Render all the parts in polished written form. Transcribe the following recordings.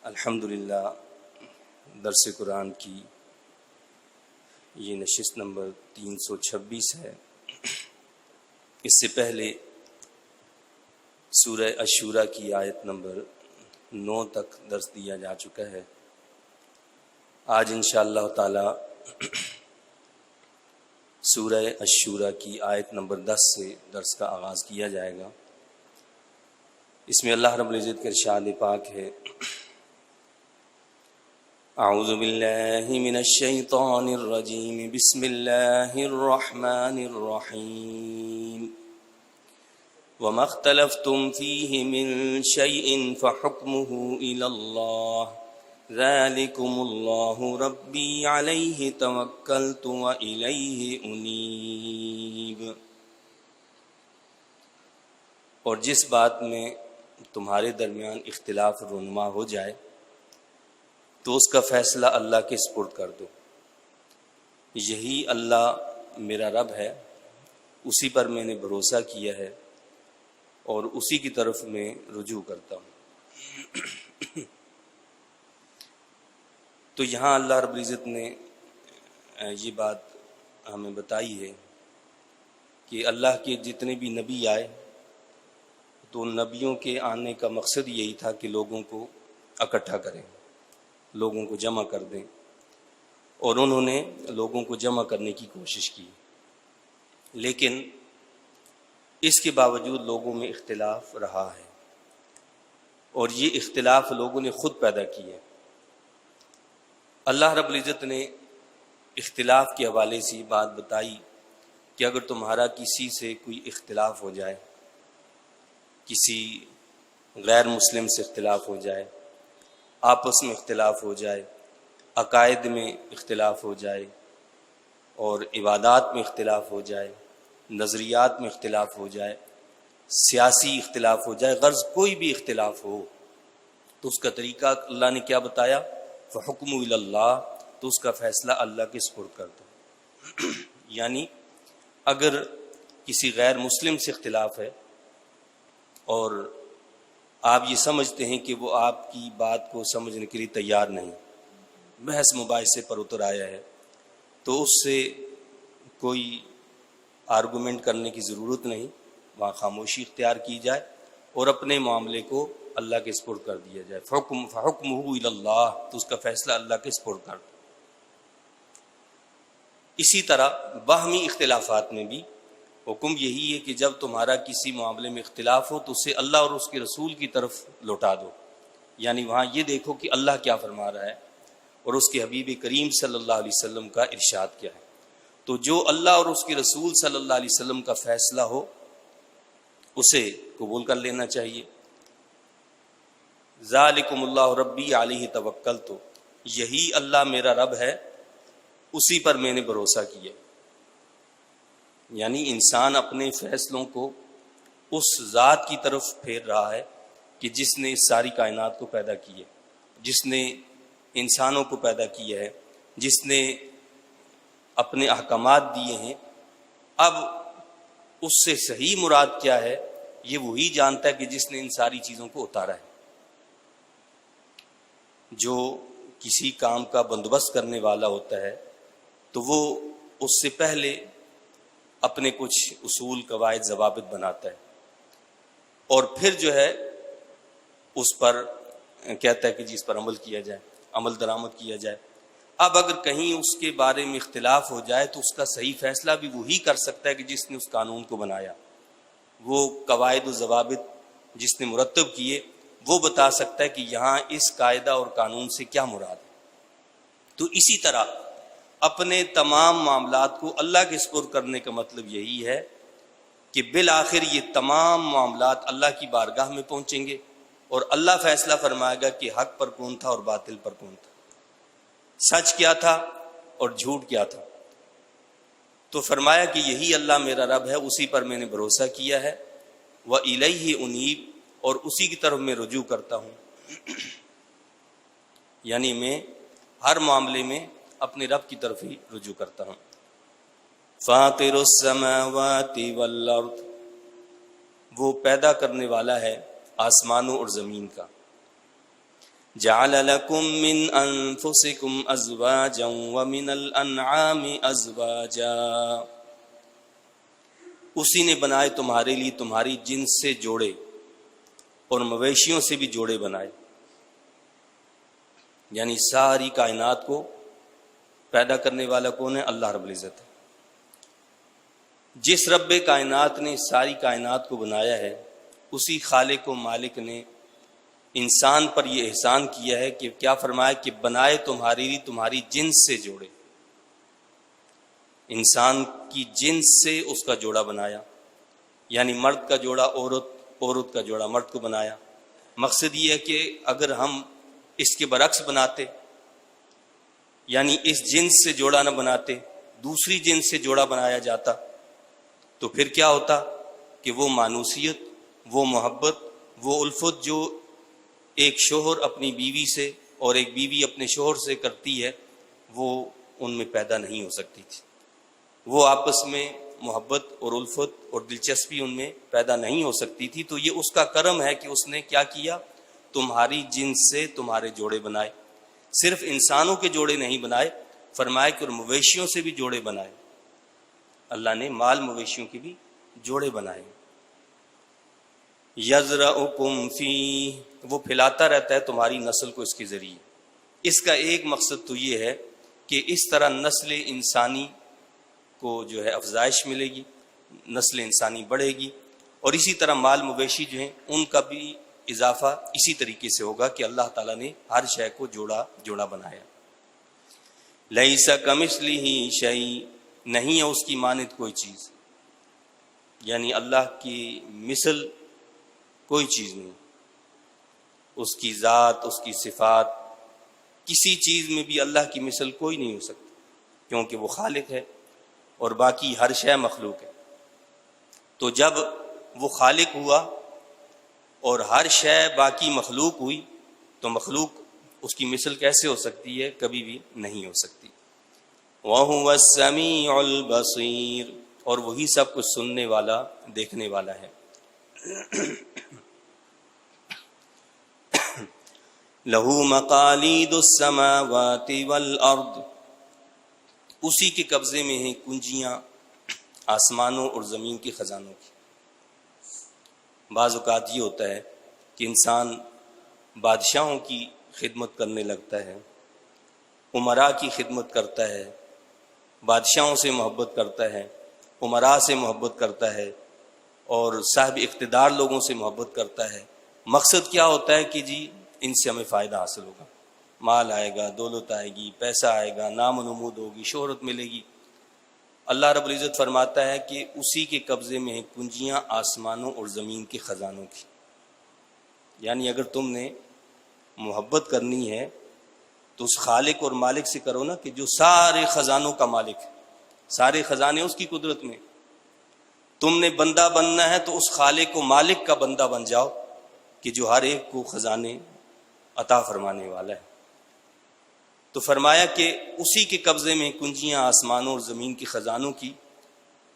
الحمدللہ درس قرآن کی یہ نشست نمبر 326 ہے۔ اس سے پہلے سورہ الشورى کی آیت نمبر 9 تک درس دیا جا چکا ہے۔ آج انشاءاللہ تعالی سورہ الشورى کی آیت نمبر 10 سے درس کا آغاز کیا جائے گا۔ اس میں اللہ رب العزت کا ارشاد پاک ہے: اعوذ باللہ من الشیطان الرجیم، بسم اللہ الرحمن الرحیم، وما اختلفتم فیہ من شیء فحکمہ الی اللہ، ذالکم اللہ ربی علیہ توکلت والیہ انیب۔ اور جس بات میں تمہارے درمیان اختلاف رونما ہو جائے تو اس کا فیصلہ اللہ کے سپرد کر دو، یہی اللہ میرا رب ہے، اسی پر میں نے بھروسہ کیا ہے اور اسی کی طرف میں رجوع کرتا ہوں۔ تو یہاں اللہ رب العزت نے یہ بات ہمیں بتائی ہے کہ اللہ کے جتنے بھی نبی آئے تو نبیوں کے آنے کا مقصد یہی تھا کہ لوگوں کو اکٹھا کریں، لوگوں کو جمع کر دیں، اور انہوں نے لوگوں کو جمع کرنے کی کوشش کی، لیکن اس کے باوجود لوگوں میں اختلاف رہا ہے، اور یہ اختلاف لوگوں نے خود پیدا کی ہے۔ اللہ رب العزت نے اختلاف کے حوالے سے یہ بات بتائی کہ اگر تمہارا کسی سے کوئی اختلاف ہو جائے، کسی غیر مسلم سے اختلاف ہو جائے، آپس میں اختلاف ہو جائے، عقائد میں اختلاف ہو جائے، اور عبادات میں اختلاف ہو جائے، نظریات میں اختلاف ہو جائے، سیاسی اختلاف ہو جائے، غرض کوئی بھی اختلاف ہو، تو اس کا طریقہ اللہ نے کیا بتایا؟ فحکم الی اللہ، تو اس کا فیصلہ اللہ کے سپرد کر دو۔ یعنی اگر کسی غیر مسلم سے اختلاف ہے اور آپ یہ سمجھتے ہیں کہ وہ آپ کی بات کو سمجھنے کے لیے تیار نہیں، بحث مباحثے پر اتر آیا ہے، تو اس سے کوئی آرگومنٹ کرنے کی ضرورت نہیں، وہاں خاموشی اختیار کی جائے اور اپنے معاملے کو اللہ کے سپرد کر دیا جائے۔ فحکمہ الی اللہ، تو اس کا فیصلہ اللہ کے سپرد کر دو۔ اسی طرح باہمی اختلافات میں بھی حکم یہی ہے کہ جب تمہارا کسی معاملے میں اختلاف ہو تو اسے اللہ اور اس کے رسول کی طرف لوٹا دو، یعنی وہاں یہ دیکھو کہ اللہ کیا فرما رہا ہے اور اس کے حبیب کریم صلی اللہ علیہ وسلم کا ارشاد کیا ہے۔ تو جو اللہ اور اس کے رسول صلی اللہ علیہ وسلم کا فیصلہ ہو اسے قبول کر لینا چاہیے۔ ذالکم اللہ ربی علیہ توکلت، یہی اللہ میرا رب ہے، اسی پر میں نے بھروسہ کیا۔ یعنی انسان اپنے فیصلوں کو اس ذات کی طرف پھیر رہا ہے کہ جس نے اس ساری کائنات کو پیدا کی ہے، جس نے انسانوں کو پیدا کیا ہے، جس نے اپنے احکامات دیے ہیں۔ اب اس سے صحیح مراد کیا ہے یہ وہی جانتا ہے کہ جس نے ان ساری چیزوں کو اتارا ہے۔ جو کسی کام کا بندوبست کرنے والا ہوتا ہے تو وہ اس سے پہلے اپنے کچھ اصول، قواعد، ضوابط بناتا ہے اور پھر جو ہے اس پر کہتا ہے کہ جس پر عمل کیا جائے، عمل درآمد کیا جائے۔ اب اگر کہیں اس کے بارے میں اختلاف ہو جائے تو اس کا صحیح فیصلہ بھی وہی کر سکتا ہے کہ جس نے اس قانون کو بنایا، وہ قواعد و ضوابط جس نے مرتب کیے وہ بتا سکتا ہے کہ یہاں اس قاعدہ اور قانون سے کیا مراد ہے۔ تو اسی طرح اپنے تمام معاملات کو اللہ کے سپرد کرنے کا مطلب یہی ہے کہ بالآخر یہ تمام معاملات اللہ کی بارگاہ میں پہنچیں گے اور اللہ فیصلہ فرمائے گا کہ حق پر کون تھا اور باطل پر کون تھا، سچ کیا تھا اور جھوٹ کیا تھا۔ تو فرمایا کہ یہی اللہ میرا رب ہے، اسی پر میں نے بھروسہ کیا ہے، وَإِلَيْهِ أُنِيبُ، اور اسی کی طرف میں رجوع کرتا ہوں۔ یعنی میں ہر معاملے میں اپنے رب کی طرف ہی رجوع کرتا ہوں۔ فاطر السماوات والارض، وہ پیدا کرنے والا ہے آسمانوں اور زمین کا۔ جعل لكم من انفسكم ازواجا ومن الانعام ازواجا، اسی نے بنائے تمہارے لیے تمہاری جنس سے جوڑے اور مویشیوں سے بھی جوڑے بنائے، یعنی ساری کائنات کو پیدا کرنے والا کون ہے؟ اللہ رب العزت ہے۔ جس رب کائنات نے ساری کائنات کو بنایا ہے، اسی خالق و مالک نے انسان پر یہ احسان کیا ہے کہ کیا فرمایا کہ بنائے تمہاری لیے تمہاری جنس سے جوڑے، انسان کی جنس سے اس کا جوڑا بنایا، یعنی مرد کا جوڑا عورت، عورت کا جوڑا مرد کو بنایا۔ مقصد یہ ہے کہ اگر ہم اس کے برعکس بناتے، یعنی اس جنس سے جوڑا نہ بناتے، دوسری جنس سے جوڑا بنایا جاتا، تو پھر کیا ہوتا کہ وہ مانوسیت، وہ محبت، وہ الفت جو ایک شوہر اپنی بیوی سے اور ایک بیوی اپنے شوہر سے کرتی ہے، وہ ان میں پیدا نہیں ہو سکتی تھی۔ وہ آپس میں محبت اور الفت اور دلچسپی ان میں پیدا نہیں ہو سکتی تھی۔ تو یہ اس کا کرم ہے کہ اس نے کیا کیا؟ تمہاری جنس سے تمہارے جوڑے بنائے۔ صرف انسانوں کے جوڑے نہیں بنائے، فرمائے کہ مویشیوں سے بھی جوڑے بنائے۔ اللہ نے مال مویشیوں کے بھی جوڑے بنائے۔ یزرعکم فیہ، وہ پھیلاتا رہتا ہے تمہاری نسل کو اس کے ذریعے۔ اس کا ایک مقصد تو یہ ہے کہ اس طرح نسل انسانی کو جو ہے افزائش ملے گی، نسل انسانی بڑھے گی، اور اسی طرح مال مویشی جو ہیں ان کا بھی اضافہ اسی طریقے سے ہوگا کہ اللہ تعالیٰ نے ہر شے کو جوڑا جوڑا بنایا۔ لیس کمثلہ شیء، نہیں ہے اس کی مانند کوئی چیز، یعنی اللہ کی مثل کوئی چیز نہیں، اس کی ذات، اس کی صفات، کسی چیز میں بھی اللہ کی مثل کوئی نہیں ہو سکتی، کیونکہ وہ خالق ہے اور باقی ہر شے مخلوق ہے۔ تو جب وہ خالق ہوا اور ہر شے باقی مخلوق ہوئی، تو مخلوق اس کی مثل کیسے ہو سکتی ہے؟ کبھی بھی نہیں ہو سکتی۔ وَهُوَ السَّمِيعُ الْبَصِيرُ، اور وہی سب کچھ سننے والا، دیکھنے والا ہے۔ لَهُ مَقَالِيدُ السَّمَاوَاتِ وَالْأَرْضِ، اسی کے قبضے میں ہیں کنجیاں آسمانوں اور زمین کے خزانوں کی۔ بعض اوقات یہ ہوتا ہے کہ انسان بادشاہوں کی خدمت کرنے لگتا ہے، امراء کی خدمت کرتا ہے، بادشاہوں سے محبت کرتا ہے، امراء سے محبت کرتا ہے، اور صاحب اقتدار لوگوں سے محبت کرتا ہے۔ مقصد کیا ہوتا ہے کہ جی ان سے ہمیں فائدہ حاصل ہوگا، مال آئے گا، دولت آئے گی، پیسہ آئے گا، نام و نمود ہوگی، شہرت ملے گی۔ اللہ رب العزت فرماتا ہے کہ اسی کے قبضے میں ہیں کنجیاں آسمانوں اور زمین کے خزانوں کی۔ یعنی اگر تم نے محبت کرنی ہے تو اس خالق اور مالک سے کرو نا، کہ جو سارے خزانوں کا مالک ہے، سارے خزانے اس کی قدرت میں۔ تم نے بندہ بننا ہے تو اس خالق و مالک کا بندہ بن جاؤ کہ جو ہر ایک کو خزانے عطا فرمانے والا ہے۔ تو فرمایا کہ اسی کے قبضے میں کنجیاں آسمانوں اور زمین کے خزانوں کی۔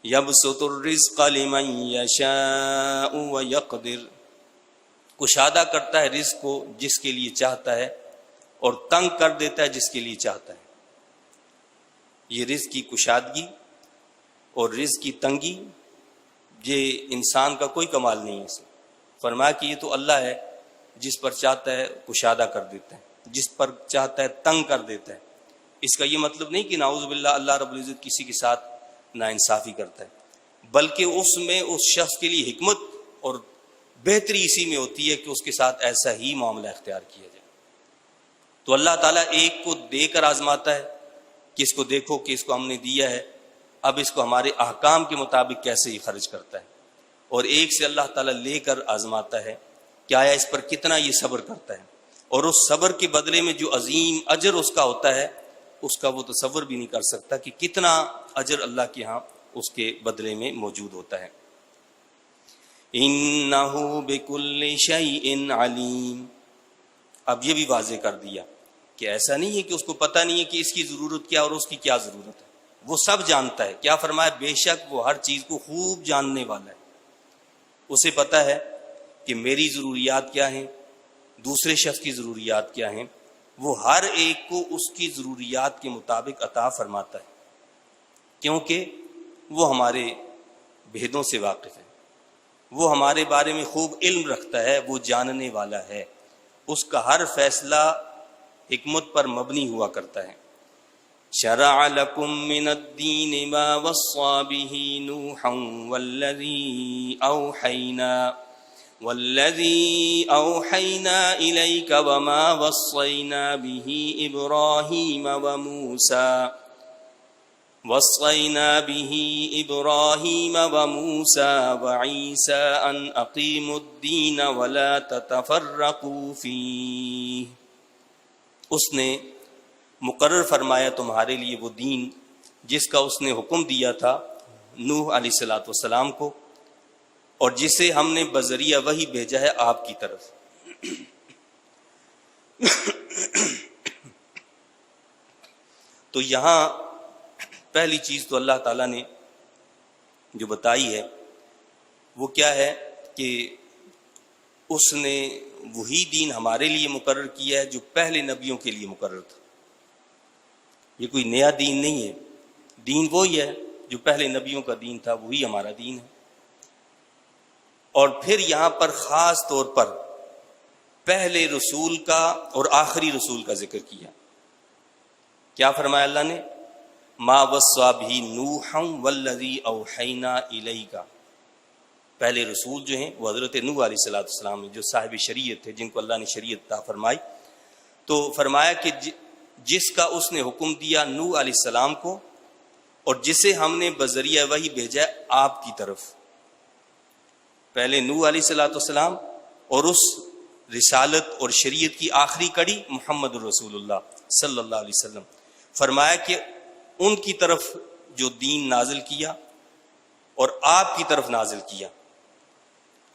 یبسط الرزق لمن یشاء ویقدر، کشادہ کرتا ہے رزق کو جس کے لیے چاہتا ہے، اور تنگ کر دیتا ہے جس کے لیے چاہتا ہے۔ یہ رزق کی کشادگی اور رزق کی تنگی، یہ انسان کا کوئی کمال نہیں ہے۔ فرمایا کہ یہ تو اللہ ہے، جس پر چاہتا ہے کشادہ کر دیتا ہے، جس پر چاہتا ہے تنگ کر دیتا ہے۔ اس کا یہ مطلب نہیں کہ نعوذ باللہ اللہ رب العزت کسی کے ساتھ ناانصافی کرتا ہے، بلکہ اس میں اس شخص کے لیے حکمت اور بہتری اسی میں ہوتی ہے کہ اس کے ساتھ ایسا ہی معاملہ اختیار کیا جائے۔ تو اللہ تعالیٰ ایک کو دے کر آزماتا ہے کہ اس کو دیکھو کہ اس کو ہم نے دیا ہے، اب اس کو ہمارے احکام کے مطابق کیسے ہی خرچ کرتا ہے، اور ایک سے اللہ تعالیٰ لے کر آزماتا ہے کہ آیا اس پر کتنا یہ صبر کرتا ہے، اور اس صبر کے بدلے میں جو عظیم اجر اس کا ہوتا ہے، اس کا وہ تصور بھی نہیں کر سکتا کہ کتنا اجر اللہ کے ہاں اس کے بدلے میں موجود ہوتا ہے۔ انہ بکل شیء علیم، اب یہ بھی واضح کر دیا کہ ایسا نہیں ہے کہ اس کو پتہ نہیں ہے کہ اس کی ضرورت کیا اور اس کی کیا ضرورت ہے، وہ سب جانتا ہے۔ کیا فرمایا؟ بے شک وہ ہر چیز کو خوب جاننے والا ہے، اسے پتہ ہے کہ میری ضروریات کیا ہیں، دوسرے شخص کی ضروریات کیا ہیں، وہ ہر ایک کو اس کی ضروریات کے مطابق عطا فرماتا ہے، کیونکہ وہ ہمارے بھیدوں سے واقف ہے، وہ ہمارے بارے میں خوب علم رکھتا ہے، وہ جاننے والا ہے، اس کا ہر فیصلہ حکمت پر مبنی ہوا کرتا ہے۔ شرع لکم من الدین ما وصى به نوحا والذی اوحینا الیک وما وصینا به ابراہیم وموسى وعیسى ان اقیموا الدین ولا تتفرقوا فیہ۔ اس نے مقرر فرمایا تمہارے لیے وہ دین جس کا اس نے حکم دیا تھا نوح علیہ الصلوۃ والسلام کو، اور جسے ہم نے بذریعہ وحی بھیجا ہے آپ کی طرف۔ تو یہاں پہلی چیز تو اللہ تعالیٰ نے جو بتائی ہے وہ کیا ہے کہ اس نے وہی دین ہمارے لیے مقرر کیا ہے جو پہلے نبیوں کے لیے مقرر تھا۔ یہ کوئی نیا دین نہیں ہے، دین وہی ہے جو پہلے نبیوں کا دین تھا، وہی ہمارا دین ہے۔ اور پھر یہاں پر خاص طور پر پہلے رسول کا اور آخری رسول کا ذکر کیا۔ کیا فرمایا اللہ نے؟ ما وصى به نوحا والذی اوحینا الیک۔ پہلے رسول جو ہیں وہ حضرت نوح علیہ السلام ہیں، جو صاحب شریعت تھے، جن کو اللہ نے شریعت عطا فرمائی۔ تو فرمایا کہ جس کا اس نے حکم دیا نوح علیہ السلام کو، اور جسے ہم نے بذریعہ وحی بھیجا آپ کی طرف۔ پہلے نوح علیہ السلام اور اس رسالت اور شریعت کی آخری کڑی محمد الرسول اللہ صلی اللہ علیہ وسلم۔ فرمایا کہ ان کی طرف جو دین نازل کیا اور آپ کی طرف نازل کیا،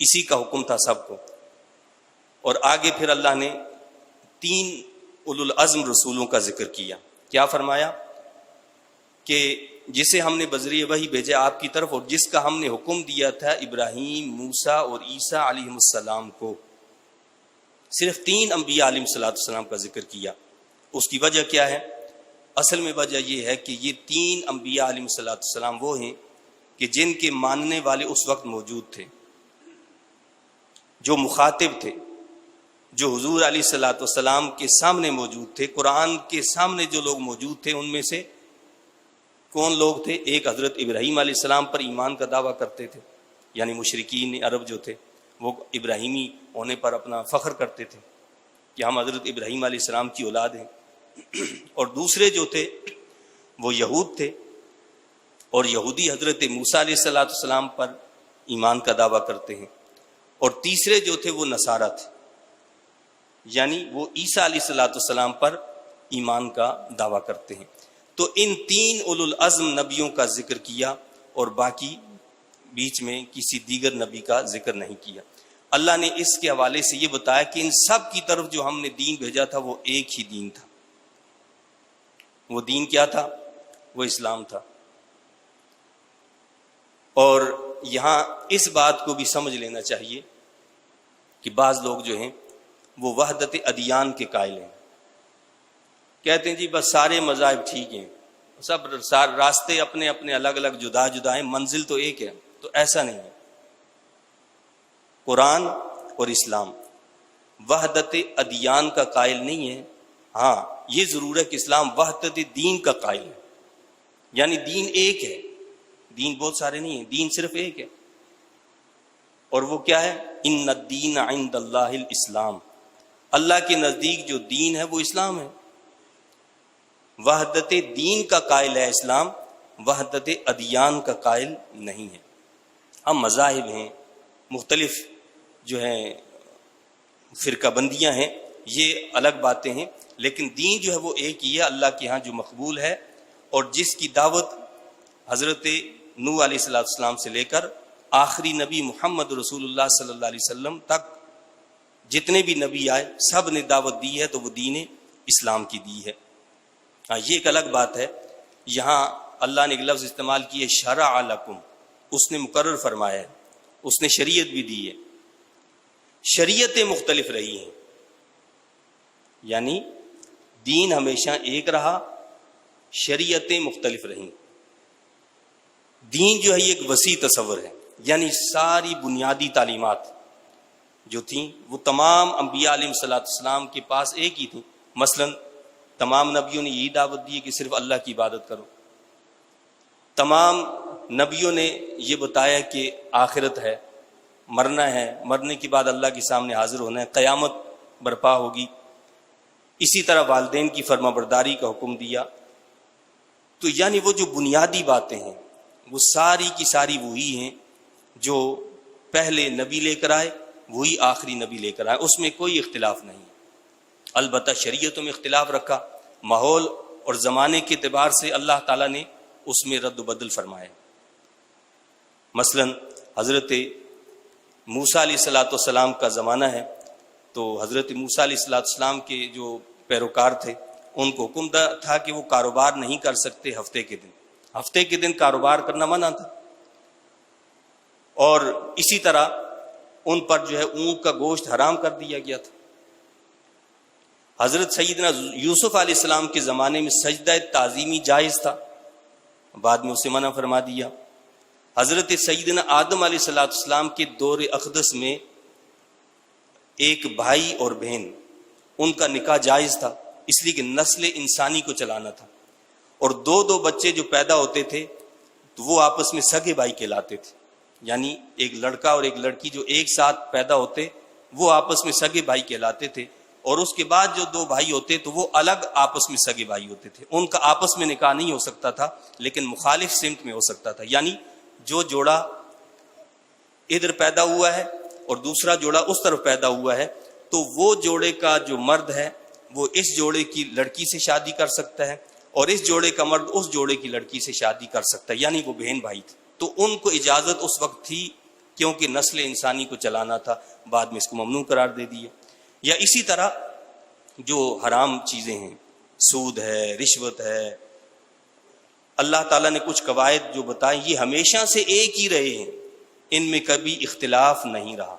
اسی کا حکم تھا سب کو۔ اور آگے پھر اللہ نے 3 اولو العزم رسولوں کا ذکر کیا۔ کیا فرمایا؟ کہ جسے ہم نے بذریعہ وحی بھیجا آپ کی طرف، اور جس کا ہم نے حکم دیا تھا ابراہیم، موسیٰ اور عیسیٰ علیہ السلام کو۔ صرف 3 انبیاء علیہ السلام کا ذکر کیا۔ اس کی وجہ کیا ہے؟ اصل میں وجہ یہ ہے کہ یہ 3 انبیاء علیہ السلام وہ ہیں کہ جن کے ماننے والے اس وقت موجود تھے، جو مخاطب تھے، جو حضور علیہ السلام کے سامنے موجود تھے، قرآن کے سامنے جو لوگ موجود تھے، ان میں سے کون لوگ تھے؟ ایک حضرت ابراہیم علیہ السلام پر ایمان کا دعویٰ کرتے تھے، یعنی مشرکین عرب جو تھے وہ ابراہیمی ہونے پر اپنا فخر کرتے تھے کہ ہم حضرت ابراہیم علیہ السلام کی اولاد ہیں۔ اور دوسرے جو تھے وہ یہود تھے، اور یہودی حضرت موسیٰ علیہ السلام پر ایمان کا دعویٰ کرتے ہیں۔ اور تیسرے جو تھے وہ نصارہ تھے، یعنی وہ عیسیٰ علیہ السلام پر ایمان کا دعویٰ کرتے ہیں۔ تو ان 3 اولو العزم نبیوں کا ذکر کیا، اور باقی بیچ میں کسی دیگر نبی کا ذکر نہیں کیا۔ اللہ نے اس کے حوالے سے یہ بتایا کہ ان سب کی طرف جو ہم نے دین بھیجا تھا وہ ایک ہی دین تھا۔ وہ دین کیا تھا؟ وہ اسلام تھا۔ اور یہاں اس بات کو بھی سمجھ لینا چاہیے کہ بعض لوگ جو ہیں وہ وحدت ادیان کے قائل ہیں، کہتے ہیں جی بس سارے مذاہب ٹھیک ہیں، سب راستے اپنے اپنے الگ الگ جدا جدا ہیں، منزل تو ایک ہے۔ تو ایسا نہیں ہے۔ قرآن اور اسلام وحدت ادیان کا قائل نہیں ہے۔ ہاں یہ ضرور ہے کہ اسلام وحدت دین کا قائل ہے، یعنی دین ایک ہے، دین بہت سارے نہیں ہیں، دین صرف ایک ہے۔ اور وہ کیا ہے؟ ان الدین عند اللہ الاسلام، اللہ کے نزدیک جو دین ہے وہ اسلام ہے۔ وحدت دین کا قائل ہے اسلام، وحدت ادیان کا قائل نہیں ہے۔ ہم مذاہب ہیں، مختلف جو ہیں فرقہ بندیاں ہیں، یہ الگ باتیں ہیں، لیکن دین جو ہے وہ ایک ہی ہے، اللہ کے ہاں جو مقبول ہے، اور جس کی دعوت حضرت نوح علیہ السلام سے لے کر آخری نبی محمد رسول اللہ صلی اللہ علیہ وسلم تک جتنے بھی نبی آئے سب نے دعوت دی ہے، تو وہ دین اسلام کی دی ہے۔ ہاں یہ ایک الگ بات ہے، یہاں اللہ نے ایک لفظ استعمال کیے شرع لکم، اس نے مقرر فرمایا ہے، اس نے شریعت بھی دی ہے۔ شریعتیں مختلف رہی ہیں، یعنی دین ہمیشہ ایک رہا، شریعتیں مختلف رہیں۔ دین جو ہے یہ ایک وسیع تصور ہے، یعنی ساری بنیادی تعلیمات جو تھیں وہ تمام انبیاء علیہ السلام کے پاس ایک ہی تھیں۔ مثلا تمام نبیوں نے یہی دعوت دی کہ صرف اللہ کی عبادت کرو، تمام نبیوں نے یہ بتایا کہ آخرت ہے، مرنا ہے، مرنے کے بعد اللہ کے سامنے حاضر ہونا ہے، قیامت برپا ہوگی۔ اسی طرح والدین کی فرما برداری کا حکم دیا۔ تو یعنی وہ جو بنیادی باتیں ہیں وہ ساری کی ساری وہی ہیں جو پہلے نبی لے کر آئے، وہی آخری نبی لے کر آئے، اس میں کوئی اختلاف نہیں۔ البتہ شریعتوں میں اختلاف رکھا، ماحول اور زمانے کے اعتبار سے اللہ تعالیٰ نے اس میں رد و بدل فرمایا۔ مثلا حضرت موسیٰ علیہ السلام کا زمانہ ہے، تو حضرت موسیٰ علیہ السلام کے جو پیروکار تھے ان کو حکم تھا کہ وہ کاروبار نہیں کر سکتے ہفتے کے دن کاروبار کرنا منع تھا، اور اسی طرح ان پر جو ہے اونٹ کا گوشت حرام کر دیا گیا تھا۔ حضرت سیدنا یوسف علیہ السلام کے زمانے میں سجدہ تعظیمی جائز تھا، بعد میں اسے منع فرما دیا۔ حضرت سیدنا آدم علیہ السلام کے دور اقدس میں ایک بھائی اور بہن، ان کا نکاح جائز تھا، اس لیے کہ نسل انسانی کو چلانا تھا، اور دو بچے جو پیدا ہوتے تھے تو وہ آپس میں سگے بھائی کہلاتے تھے، یعنی ایک لڑکا اور ایک لڑکی جو ایک ساتھ پیدا ہوتے وہ آپس میں سگے بھائی کہلاتے تھے، اور اس کے بعد جو دو بھائی ہوتے تو وہ الگ آپس میں سگے بھائی ہوتے تھے۔ ان کا آپس میں نکاح نہیں ہو سکتا تھا، لیکن مخالف سمت میں ہو سکتا تھا، یعنی جو جوڑا ادھر پیدا ہوا ہے اور دوسرا جوڑا اس طرف پیدا ہوا ہے، تو وہ جوڑے کا جو مرد ہے وہ اس جوڑے کی لڑکی سے شادی کر سکتا ہے، اور اس جوڑے کا مرد اس جوڑے کی لڑکی سے شادی کر سکتا ہے، یعنی وہ بہن بھائی تھے۔ تو ان کو اجازت اس وقت تھی کیونکہ نسل انسانی کو چلانا تھا، بعد میں اس کو ممنوع قرار دے دیا۔ یا اسی طرح جو حرام چیزیں ہیں، سود ہے، رشوت ہے، اللہ تعالیٰ نے کچھ قواعد جو بتائے یہ ہمیشہ سے ایک ہی رہے ہیں، ان میں کبھی اختلاف نہیں رہا۔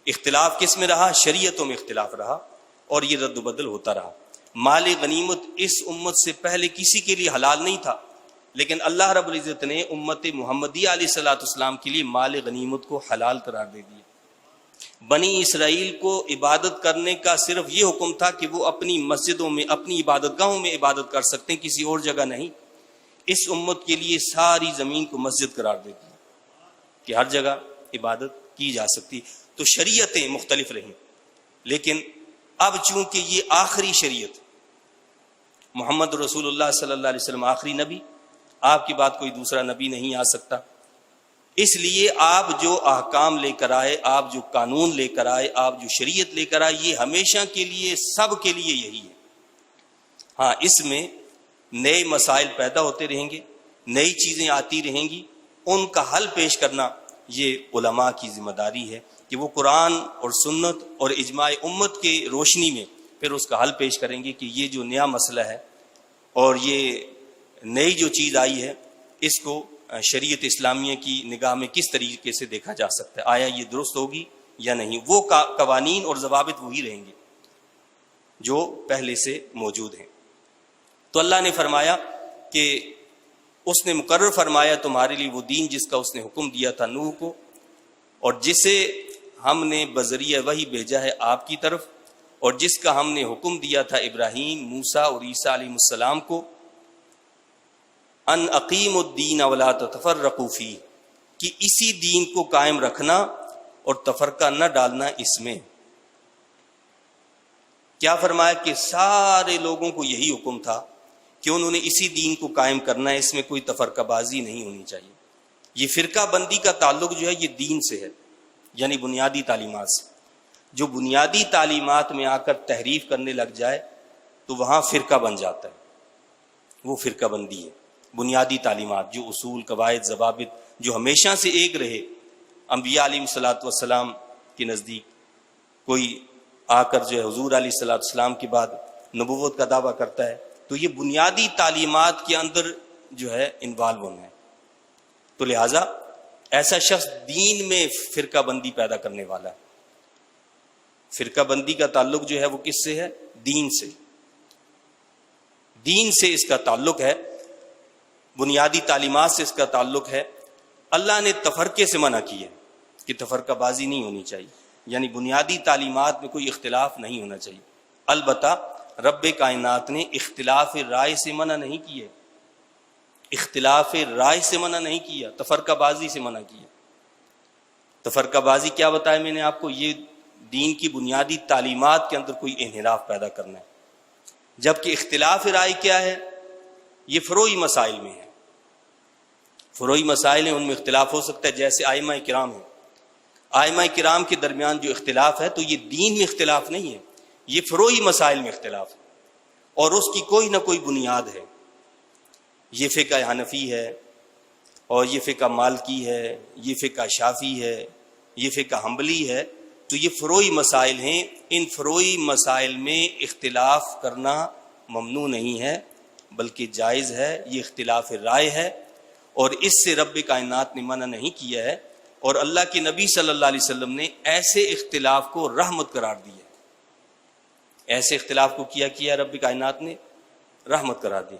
اختلاف کس میں رہا؟ شریعتوں میں اختلاف رہا، اور یہ رد و بدل ہوتا رہا۔ مال غنیمت اس امت سے پہلے کسی کے لیے حلال نہیں تھا، لیکن اللہ رب العزت نے امت محمدیہ علیہ السلام کے لیے مال غنیمت کو حلال قرار دے دیا۔ بنی اسرائیل کو عبادت کرنے کا صرف یہ حکم تھا کہ وہ اپنی مسجدوں میں، اپنی عبادت گاہوں میں عبادت کر سکتے ہیں، کسی اور جگہ نہیں۔ اس امت کے لیے ساری زمین کو مسجد قرار دے دیا کہ ہر جگہ عبادت کی جا سکتی۔ تو شریعتیں مختلف رہیں، لیکن اب چونکہ یہ آخری شریعت، محمد رسول اللہ صلی اللہ علیہ وسلم آخری نبی، آپ کی بات کوئی دوسرا نبی نہیں آ سکتا، اس لیے آپ جو احکام لے کر آئے، آپ جو قانون لے کر آئے، آپ جو شریعت لے کر آئے، یہ ہمیشہ کے لیے، سب کے لیے یہی ہے۔ ہاں، اس میں نئے مسائل پیدا ہوتے رہیں گے، نئی چیزیں آتی رہیں گی، ان کا حل پیش کرنا یہ علماء کی ذمہ داری ہے کہ وہ قرآن اور سنت اور اجماع امت کے روشنی میں پھر اس کا حل پیش کریں گے کہ یہ جو نیا مسئلہ ہے اور یہ نئی جو چیز آئی ہے، اس کو شریعت اسلامیہ کی نگاہ میں کس طریقے سے دیکھا جا سکتا ہے، آیا یہ درست ہوگی یا نہیں۔ وہ قوانین اور ضوابط وہی رہیں گے جو پہلے سے موجود ہیں۔ تو اللہ نے فرمایا کہ اس نے مقرر فرمایا تمہارے لیے وہ دین جس کا اس نے حکم دیا تھا نوح کو، اور جسے ہم نے بذریعہ وحی بھیجا ہے آپ کی طرف، اور جس کا ہم نے حکم دیا تھا ابراہیم، موسیٰ اور عیسیٰ علیہ السلام کو، ان اقیم الدین ولا تتفرقوا فیہ، کہ اسی دین کو قائم رکھنا اور تفرقہ نہ ڈالنا اس میں۔ کیا فرمایا کہ سارے لوگوں کو یہی حکم تھا کہ انہوں نے اسی دین کو قائم کرنا ہے، اس میں کوئی تفرقہ بازی نہیں ہونی چاہیے۔ یہ فرقہ بندی کا تعلق جو ہے یہ دین سے ہے، یعنی بنیادی تعلیمات سے۔ جو بنیادی تعلیمات میں آ کر تحریف کرنے لگ جائے تو وہاں فرقہ بن جاتا ہے، وہ فرقہ بندی ہے۔ بنیادی تعلیمات جو اصول، قواعد، ضوابط جو ہمیشہ سے ایک رہے، انبیاء علیہ السلام کے نزدیک کوئی آ کر جو ہے حضور علیہ السلام کے بعد نبوت کا دعویٰ کرتا ہے تو یہ بنیادی تعلیمات کے اندر جو ہے انوالو ہونا ہے۔ تو لہٰذا ایسا شخص دین میں فرقہ بندی پیدا کرنے والا ہے۔ فرقہ بندی کا تعلق جو ہے وہ کس سے ہے؟ دین سے. دین سے اس کا تعلق ہے، بنیادی تعلیمات سے اس کا تعلق ہے. اللہ نے تفرقے سے منع کیا کہ تفرقہ بازی نہیں ہونی چاہیے، یعنی بنیادی تعلیمات میں کوئی اختلاف نہیں ہونا چاہیے. البتہ رب کائنات نے اختلاف رائے سے منع نہیں کیا، اختلاف رائے سے منع نہیں کیا، تفرقہ بازی سے منع کیا. تفرقہ بازی کیا بتایا میں نے آپ کو؟ یہ دین کی بنیادی تعلیمات کے اندر کوئی انحراف پیدا کرنا ہے. جبکہ اختلاف رائے کیا ہے؟ یہ فروعی مسائل میں ہے. فروعی مسائل ہیں، ان میں اختلاف ہو سکتا ہے، جیسے ائمہ کرام ہیں. ائمہ کرام کے درمیان جو اختلاف ہے تو یہ دین میں اختلاف نہیں ہے، یہ فروعی مسائل میں اختلاف ہے، اور اس کی کوئی نہ کوئی بنیاد ہے. یہ فقہ حنفی ہے، اور یہ فقہ مالکی ہے، یہ فقہ شافعی ہے، یہ فقہ حنبلی ہے. تو یہ فروعی مسائل ہیں. ان فروعی مسائل میں اختلاف کرنا ممنوع نہیں ہے بلکہ جائز ہے. یہ اختلاف رائے ہے، اور اس سے رب کائنات نے منع نہیں کیا ہے. اور اللہ کے نبی صلی اللہ علیہ وسلم نے ایسے اختلاف کو رحمت قرار دیا. ایسے اختلاف کو کیا رب کائنات نے رحمت قرار دی.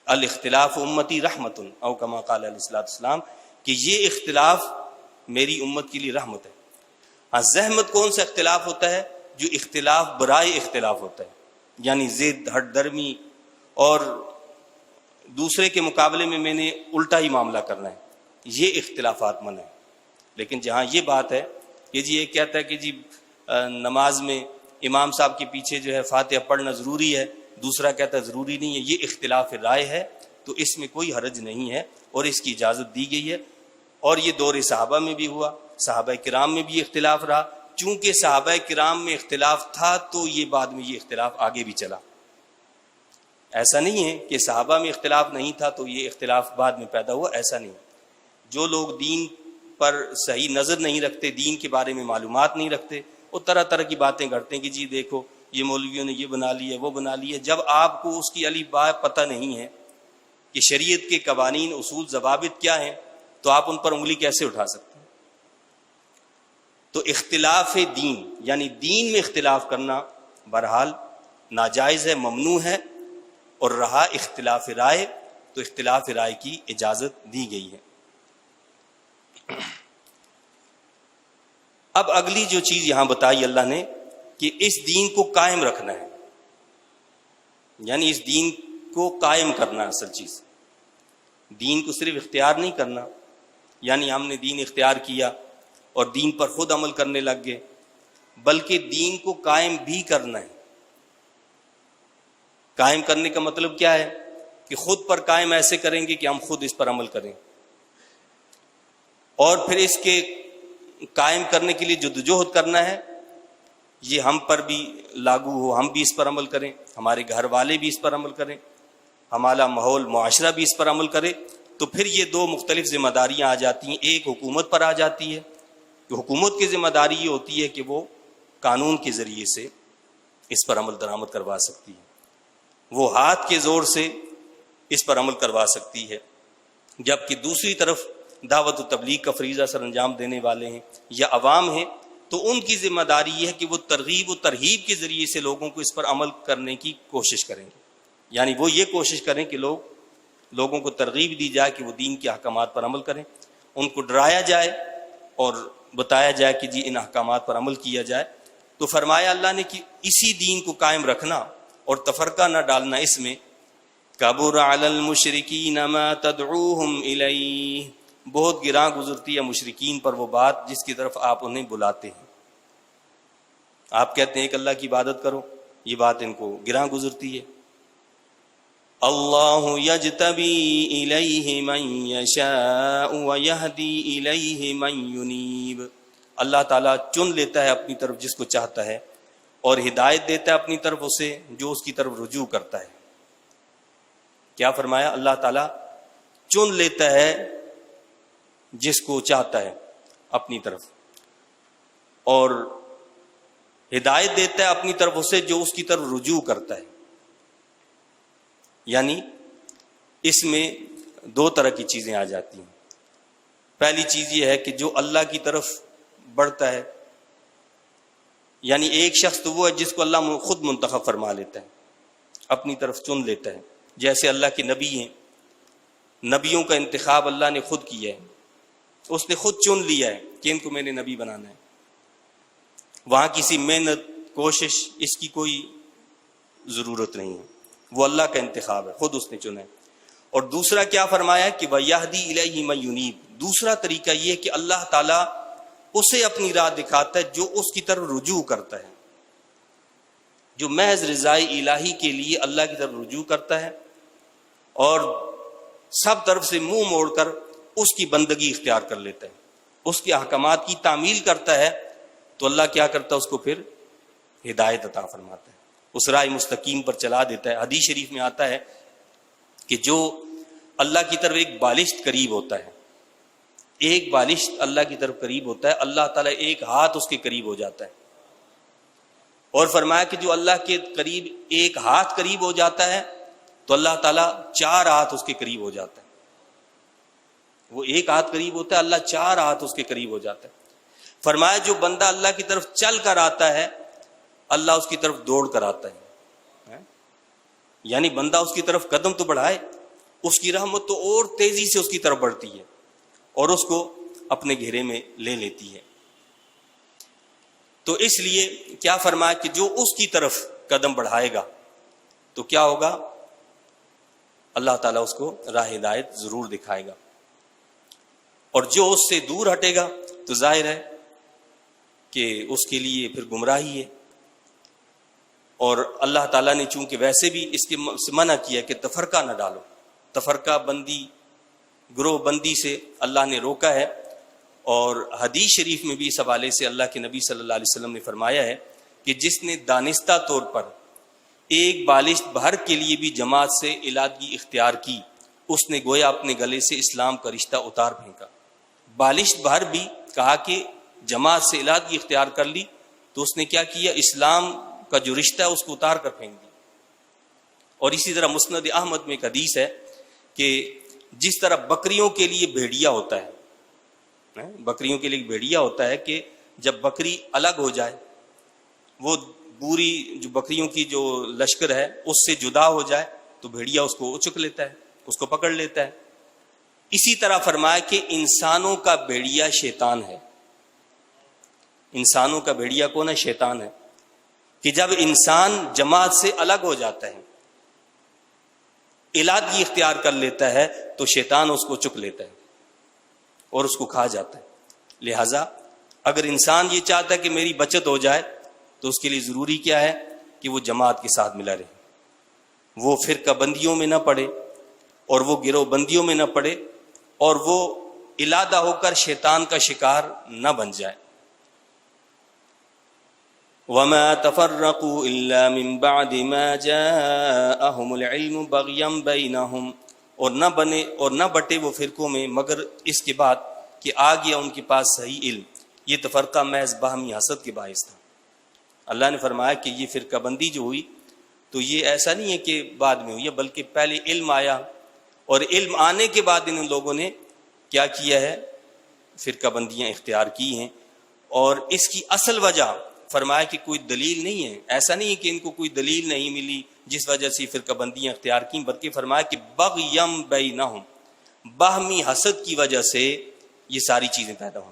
الاختلاف امتی رحمت او کما قال علیہ الصلوۃ والسلام، کہ یہ اختلاف میری امت کے لیے رحمت ہے. ہاں، زحمت کون سا اختلاف ہوتا ہے؟ جو اختلاف برائے اختلاف ہوتا ہے، یعنی ضد، ہٹ درمی، اور دوسرے کے مقابلے میں میں نے الٹا ہی معاملہ کرنا ہے، یہ اختلافات منع ہے. لیکن جہاں یہ بات ہے کہ جی ایک کہتا ہے کہ جی نماز میں امام صاحب کے پیچھے جو ہے فاتحہ پڑھنا ضروری ہے، دوسرا کہتا ہے ضروری نہیں ہے، یہ اختلاف رائے ہے. تو اس میں کوئی حرج نہیں ہے اور اس کی اجازت دی گئی ہے. اور یہ دور صحابہ میں بھی ہوا، صحابہ کرام میں بھی اختلاف رہا. چونکہ صحابہ کرام میں اختلاف تھا تو یہ بعد میں یہ اختلاف آگے بھی چلا. ایسا نہیں ہے کہ صحابہ میں اختلاف نہیں تھا تو یہ اختلاف بعد میں پیدا ہوا، ایسا نہیں. جو لوگ دین پر صحیح نظر نہیں رکھتے، دین کے بارے میں معلومات نہیں رکھتے، وہ طرح طرح کی باتیں کرتے ہیں کہ جی دیکھو یہ مولویوں نے یہ بنا لی ہے، وہ بنا لی ہے. جب آپ کو اس کی الف باء پتہ نہیں ہے کہ شریعت کے قوانین، اصول، ضوابط کیا ہیں، تو آپ ان پر انگلی کیسے اٹھا سکتے ہیں؟ تو اختلاف دین، یعنی دین میں اختلاف کرنا بہرحال ناجائز ہے، ممنوع ہے. اور رہا اختلاف رائے، تو اختلاف رائے کی اجازت دی گئی ہے. اب اگلی جو چیز یہاں بتائی اللہ نے کہ اس دین کو قائم رکھنا ہے، یعنی اس دین کو قائم کرنا. اصل چیز دین کو صرف اختیار نہیں کرنا، یعنی ہم نے دین اختیار کیا اور دین پر خود عمل کرنے لگ گئے، بلکہ دین کو قائم بھی کرنا ہے. قائم کرنے کا مطلب کیا ہے؟ کہ خود پر قائم ایسے کریں گے کہ ہم خود اس پر عمل کریں، اور پھر اس کے قائم کرنے کے لیے جدوجہد کرنا ہے. یہ ہم پر بھی لاگو ہو، ہم بھی اس پر عمل کریں، ہمارے گھر والے بھی اس پر عمل کریں، ہمارا ماحول، معاشرہ بھی اس پر عمل کرے. تو پھر یہ دو مختلف ذمہ داریاں آ جاتی ہیں. ایک حکومت پر آ جاتی ہے کہ حکومت کی ذمہ داری یہ ہوتی ہے کہ وہ قانون کے ذریعے سے اس پر عمل درآمد کروا سکتی ہے، وہ ہاتھ کے زور سے اس پر عمل کروا سکتی ہے. جبکہ دوسری طرف دعوت و تبلیغ کا فریضہ سر انجام دینے والے ہیں یا عوام ہیں، تو ان کی ذمہ داری یہ ہے کہ وہ ترغیب و ترہیب کے ذریعے سے لوگوں کو اس پر عمل کرنے کی کوشش کریں گے. یعنی وہ یہ کوشش کریں کہ لوگوں کو ترغیب دی جائے کہ وہ دین کے احکامات پر عمل کریں، ان کو ڈرایا جائے اور بتایا جائے کہ جی ان احکامات پر عمل کیا جائے. تو فرمایا اللہ نے کہ اسی دین کو قائم رکھنا اور تفرقہ نہ ڈالنا، اس میں کبر علی المشرکین ما تدعوہم الیہ، بہت گراں گزرتی ہے مشرکین پر وہ بات جس کی طرف آپ انہیں بلاتے ہیں. آپ کہتے ہیں کہ اللہ کی عبادت کرو، یہ بات ان کو گراں گزرتی ہے. اللہ یجتبی الیہ من یشاء ویہدی الیہ من ینیب، اللہ تعالیٰ چن لیتا ہے اپنی طرف جس کو چاہتا ہے اور ہدایت دیتا ہے اپنی طرف اسے جو اس کی طرف رجوع کرتا ہے. کیا فرمایا؟ اللہ تعالیٰ چن لیتا ہے جس کو چاہتا ہے اپنی طرف، اور ہدایت دیتا ہے اپنی طرف اسے جو اس کی طرف رجوع کرتا ہے. یعنی اس میں دو طرح کی چیزیں آ جاتی ہیں. پہلی چیز یہ ہے کہ جو اللہ کی طرف بڑھتا ہے یعنی ایک شخص تو وہ ہے جس کو اللہ خود منتخب فرما لیتا ہے، اپنی طرف چن لیتا ہے، جیسے اللہ کے نبی ہیں، نبیوں کا انتخاب اللہ نے خود کیا ہے، اس نے خود چن لیا ہے کہ ان کو میں نے نبی بنانا ہے، وہاں کسی محنت کوشش اس کی کوئی ضرورت نہیں ہے، وہ اللہ کا انتخاب ہے، خود اس نے چنا ہے۔ اور دوسرا کیا فرمایا کہ وَيَهْدِي إِلَيْهِ مَن يُنِيبُ، دوسرا طریقہ یہ کہ اللہ تعالیٰ اسے اپنی راہ دکھاتا ہے جو اس کی طرف رجوع کرتا ہے، جو محض رضائے الہی کے لیے اللہ کی طرف رجوع کرتا ہے اور سب طرف سے منہ موڑ کر اس کی بندگی اختیار کر لیتا ہے، اس کے احکامات کی تعمیل کرتا ہے، تو اللہ کیا کرتا ہے، اس کو پھر ہدایت عطا فرماتا ہے، اس راہ مستقیم پر چلا دیتا ہے۔ حدیث شریف میں آتا ہے کہ جو اللہ کی طرف ایک بالشت قریب ہوتا ہے، ایک بالشت اللہ کی طرف قریب ہوتا ہے، اللہ تعالیٰ ایک ہاتھ اس کے قریب ہو جاتا ہے، اور فرمایا کہ جو اللہ کے قریب ایک ہاتھ قریب ہو جاتا ہے تو اللہ تعالیٰ 4 ہاتھ اس کے قریب ہو جاتا ہے، وہ ایک ہاتھ قریب ہوتا ہے، اللہ 4 ہاتھ اس کے قریب ہو جاتا ہے۔ فرمایا جو بندہ اللہ کی طرف چل کر آتا ہے اللہ اس کی طرف دوڑ کر آتا ہے، یعنی بندہ اس کی طرف قدم تو بڑھائے، اس کی رحمت تو اور تیزی سے اس کی طرف بڑھتی ہے اور اس کو اپنے گھیرے میں لے لیتی ہے۔ تو اس لیے کیا فرمایا کہ جو اس کی طرف قدم بڑھائے گا تو کیا ہوگا، اللہ تعالیٰ اس کو راہ ہدایت ضرور دکھائے گا، اور جو اس سے دور ہٹے گا تو ظاہر ہے کہ اس کے لیے پھر گمراہی ہے۔ اور اللہ تعالیٰ نے چونکہ ویسے بھی اس کے منع کیا کہ تفرقہ نہ ڈالو، تفرقہ بندی، گروہ بندی سے اللہ نے روکا ہے، اور حدیث شریف میں بھی اس حوالے سے اللہ کے نبی صلی اللہ علیہ وسلم نے فرمایا ہے کہ جس نے دانستہ طور پر ایک بالشت بھر کے لیے بھی جماعت سے علیحدگی اختیار کی، اس نے گویا اپنے گلے سے اسلام کا رشتہ اتار پھینکا۔ بالشت بھر بھی کہا کہ جماعت سے علیحدگی اختیار کر لی تو اس نے کیا کیا، اسلام کا جو رشتہ ہے اس کو اتار کر پھینک دی۔ اور اسی طرح مسند احمد میں ایک حدیث ہے کہ جس طرح بکریوں کے لیے بھیڑیا ہوتا ہے، بکریوں کے لیے بھیڑیا ہوتا ہے کہ جب بکری الگ ہو جائے، وہ پوری جو بکریوں کی جو لشکر ہے اس سے جدا ہو جائے تو بھیڑیا اس کو اچک لیتا ہے، اس کو پکڑ لیتا ہے۔ اسی طرح فرمایا کہ انسانوں کا بھیڑیا شیطان ہے، انسانوں کا بھیڑیا کون ہے، شیطان ہے، کہ جب انسان جماعت سے الگ ہو جاتا ہے، علیحدگی اختیار کر لیتا ہے تو شیطان اس کو چک لیتا ہے اور اس کو کھا جاتا ہے۔ لہٰذا اگر انسان یہ چاہتا ہے کہ میری بچت ہو جائے تو اس کے لیے ضروری کیا ہے کہ وہ جماعت کے ساتھ ملا رہے، وہ فرقہ بندیوں میں نہ پڑے اور وہ گروہ بندیوں میں نہ پڑے اور وہ علیحدہ ہو کر شیطان کا شکار نہ بن جائے۔ وَمَا تَفَرَّقُوا إِلَّا مِن بَعْدِ مَا جَاءَهُمُ الْعِلْمُ بَغْيًا بَيْنَهُمْ، اور نہ بنے اور نہ بٹے وہ فرقوں میں مگر اس کے بعد کہ آ گیا ان کے پاس صحیح علم۔ یہ تفرقہ محض باہمی حسد کے باعث تھا۔ اللہ نے فرمایا کہ یہ فرقہ بندی جو ہوئی تو یہ ایسا نہیں ہے کہ بعد میں ہوئی ہے، بلکہ پہلے علم آیا، اور علم آنے کے بعد ان لوگوں نے کیا کیا ہے، فرقہ بندیاں اختیار کی ہیں۔ اور اس کی اصل وجہ فرمایا کہ کوئی دلیل نہیں ہے، ایسا نہیں ہے کہ ان کو کوئی دلیل نہیں ملی جس وجہ سے فرقہ بندیاں اختیار کی، بلکہ فرمایا کہ بغیم بینہم، باہمی حسد کی وجہ سے یہ ساری چیزیں پیدا ہوں۔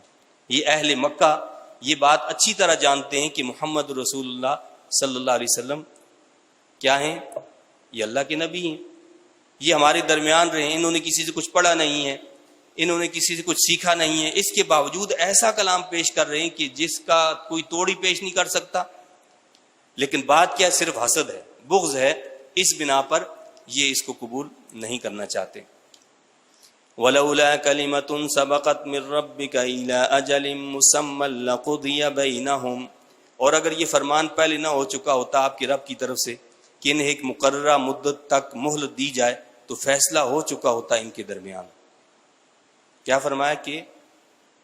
یہ اہل مکہ یہ بات اچھی طرح جانتے ہیں کہ محمد رسول اللہ صلی اللہ علیہ وسلم کیا ہیں، یہ اللہ کے نبی ہیں، یہ ہمارے درمیان رہے ہیں، انہوں نے کسی سے کچھ پڑھا نہیں ہے، انہوں نے کسی سے کچھ سیکھا نہیں ہے، اس کے باوجود ایسا کلام پیش کر رہے ہیں کہ جس کا کوئی توڑ ہی پیش نہیں کر سکتا۔ لیکن بات کیا ہے، صرف حسد ہے، بغض ہے، اس بنا پر یہ اس کو قبول نہیں کرنا چاہتے۔ وَلَوْلَا كَلِمَةٌ سَبَقَتْ مِن رَّبِّكَ إِلَىٰ أَجَلٍ مُّسَمًّى لَّقُضِيَ بَيْنَهُمْ، اور اگر یہ فرمان پہلے نہ ہو چکا ہوتا آپ کے رب کی طرف سے کہ انہیں ایک مقررہ مدت تک مہلت دی جائے تو فیصلہ ہو چکا ہوتا ان کے درمیان۔ کیا فرمایا کہ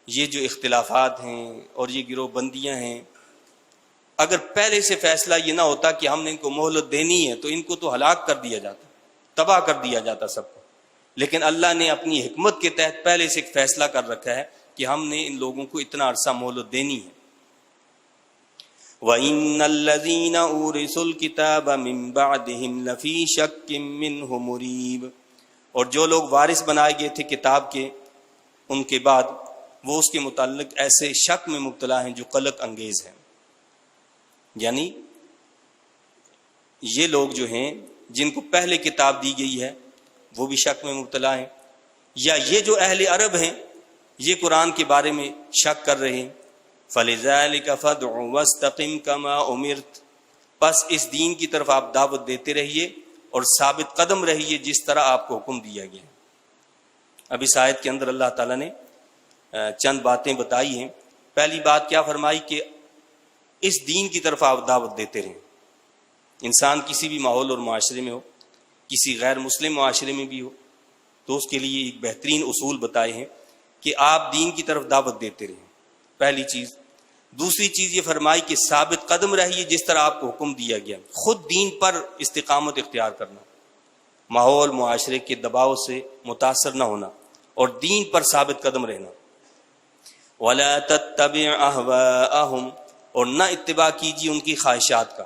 یہ جو اختلافات ہیں اور یہ گروہ بندیاں ہیں، اگر پہلے سے فیصلہ یہ نہ ہوتا کہ ہم نے ان کو مہلت دینی ہے تو ان کو تو ہلاک کر دیا جاتا، تباہ کر دیا جاتا سب کو، لیکن اللہ نے اپنی حکمت کے تحت پہلے سے ایک فیصلہ کر رکھا ہے کہ ہم نے ان لوگوں کو اتنا عرصہ مہلت دینی ہے۔ وَإِنَّ الَّذِينَ أُورِثُوا الْكِتَابَ مِن بَعْدِهِمْ لَفِي شَكٍّ مِّنْهُ مُرِيبٍ، اور جو لوگ وارث بنائے گئے تھے کتاب کے ان کے بعد، وہ اس کے متعلق ایسے شک میں مبتلا ہیں جو قلق انگیز ہیں۔ یعنی یہ لوگ جو ہیں جن کو پہلے کتاب دی گئی ہے وہ بھی شک میں مبتلا ہیں، یا یہ جو اہل عرب ہیں یہ قرآن کے بارے میں شک کر رہے ہیں۔ فَلِذَلِكَ فَادْعُ وَاسْتَقِمْ كَمَا أُمِرْتَ، پس اس دین کی طرف آپ دعوت دیتے رہیے اور ثابت قدم رہیے جس طرح آپ کو حکم دیا گیا۔ اب اس آیت کے اندر اللہ تعالیٰ نے چند باتیں بتائی ہیں۔ پہلی بات کیا فرمائی کہ اس دین کی طرف آپ دعوت دیتے رہیں۔ انسان کسی بھی ماحول اور معاشرے میں ہو، کسی غیر مسلم معاشرے میں بھی ہو، تو اس کے لیے ایک بہترین اصول بتائے ہیں کہ آپ دین کی طرف دعوت دیتے رہیں، پہلی چیز۔ دوسری چیز یہ فرمائی کہ ثابت قدم رہیے جس طرح آپ کو حکم دیا گیا، خود دین پر استقامت اختیار کرنا، ماحول معاشرے کے دباؤ سے متاثر نہ ہونا اور دین پر ثابت قدم رہنا۔ وَلَا تَتَّبِعْ أَهْوَاءَهُمْ، اور نہ اتباع کیجیے ان کی خواہشات کا،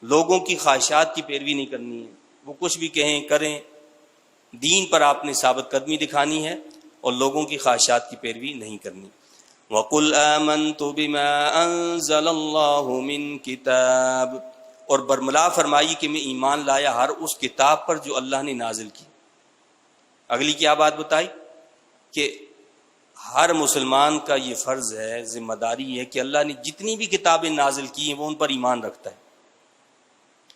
لوگوں کی خواہشات کی پیروی نہیں کرنی ہے، وہ کچھ بھی کہیں کریں، دین پر آپ نے ثابت قدمی دکھانی ہے اور لوگوں کی خواہشات کی پیروی نہیں کرنی۔ وَقُلْ آمَنْتُ بِمَا أَنزَلَ اللَّهُ مِنْ كِتَابٍ، اور برملا فرمائی کہ میں ایمان لایا ہر اس کتاب پر جو اللہ نے نازل کی۔ اگلی کیا بات بتائی کہ ہر مسلمان کا یہ فرض ہے، ذمہ داری ہے کہ اللہ نے جتنی بھی کتابیں نازل کی ہیں وہ ان پر ایمان رکھتا ہے،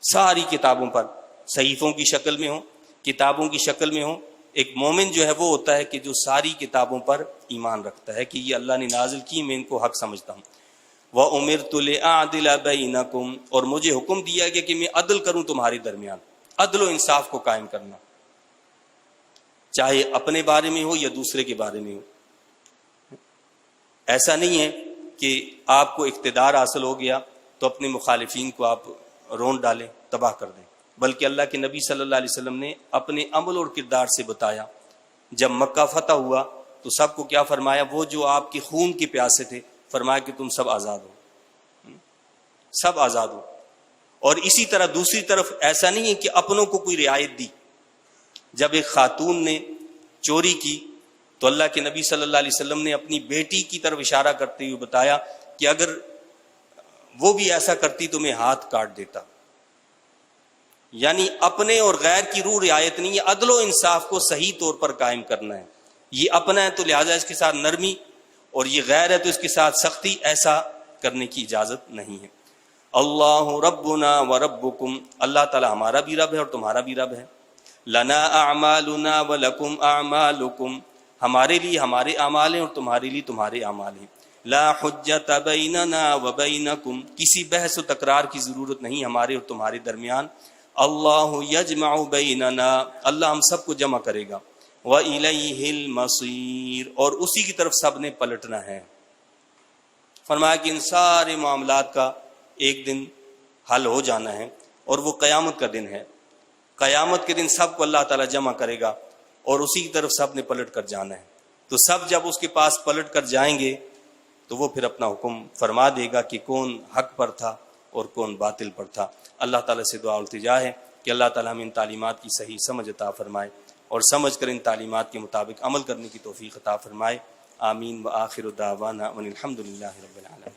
ساری کتابوں پر، صحیفوں کی شکل میں ہوں، کتابوں کی شکل میں ہوں۔ ایک مومن جو ہے وہ ہوتا ہے کہ جو ساری کتابوں پر ایمان رکھتا ہے کہ یہ اللہ نے نازل کی، میں ان کو حق سمجھتا ہوں۔ وَأُمِرْتُ لِأَعْدِلَ بَيْنَكُمْ، اور مجھے حکم دیا گیا کہ میں عدل کروں تمہارے درمیان، عدل و انصاف کو قائم کرنا، چاہے اپنے بارے میں ہو یا دوسرے کے بارے میں ہو۔ ایسا نہیں ہے کہ آپ کو اقتدار حاصل ہو گیا تو اپنے مخالفین کو آپ رونڈ ڈالیں، تباہ کر دیں، بلکہ اللہ کے نبی صلی اللہ علیہ وسلم نے اپنے عمل اور کردار سے بتایا۔ جب مکہ فتح ہوا تو سب کو کیا فرمایا؟ وہ جو آپ کے خون کے پیاسے تھے، فرمایا کہ تم سب آزاد ہو، سب آزاد ہو۔ اور اسی طرح دوسری طرف ایسا نہیں ہے کہ اپنوں کو کوئی رعایت دی۔ جب ایک خاتون نے چوری کی تو اللہ کے نبی صلی اللہ علیہ وسلم نے اپنی بیٹی کی طرف اشارہ کرتے ہوئے بتایا کہ اگر وہ بھی ایسا کرتی تو میں ہاتھ کاٹ دیتا۔ یعنی اپنے اور غیر کی روح رعایت نہیں ہے، عدل و انصاف کو صحیح طور پر قائم کرنا ہے۔ یہ اپنا ہے تو لہٰذا اس کے ساتھ نرمی، اور یہ غیر ہے تو اس کے ساتھ سختی، ایسا کرنے کی اجازت نہیں ہے۔ اللہ ربنا و ربکم، اللہ تعالی ہمارا بھی رب ہے اور تمہارا بھی رب ہے۔ لنا اعمالنا ولکم اعمالکم، ہمارے لیے ہمارے اعمال ہیں اور تمہارے لیے تمہارے اعمال ہیں۔ لا حجت بیننا و بینکم، کسی بحث و تکرار کی ضرورت نہیں ہمارے اور تمہارے درمیان۔ اللہ یجمع بیننا، اللہ ہم سب کو جمع کرے گا۔ وَإِلَيْهِ الْمَصِيرُ، اور اسی کی طرف سب نے پلٹنا ہے۔ فرمایا کہ ان سارے معاملات کا ایک دن حل ہو جانا ہے اور وہ قیامت کا دن ہے۔ قیامت کے دن سب کو اللہ تعالیٰ جمع کرے گا اور اسی کی طرف سب نے پلٹ کر جانا ہے۔ تو سب جب اس کے پاس پلٹ کر جائیں گے تو وہ پھر اپنا حکم فرما دے گا کہ کون حق پر تھا اور کون باطل پر تھا۔ اللہ تعالیٰ سے دعا التجا ہے کہ اللہ تعالیٰ ہمیں ان تعلیمات کی صحیح سمجھ عطا فرمائے اور سمجھ کر ان تعلیمات کے مطابق عمل کرنے کی توفیق عطا فرمائے۔ آمین۔ وآخر دعوانا ان الحمد للہ رب العالمین۔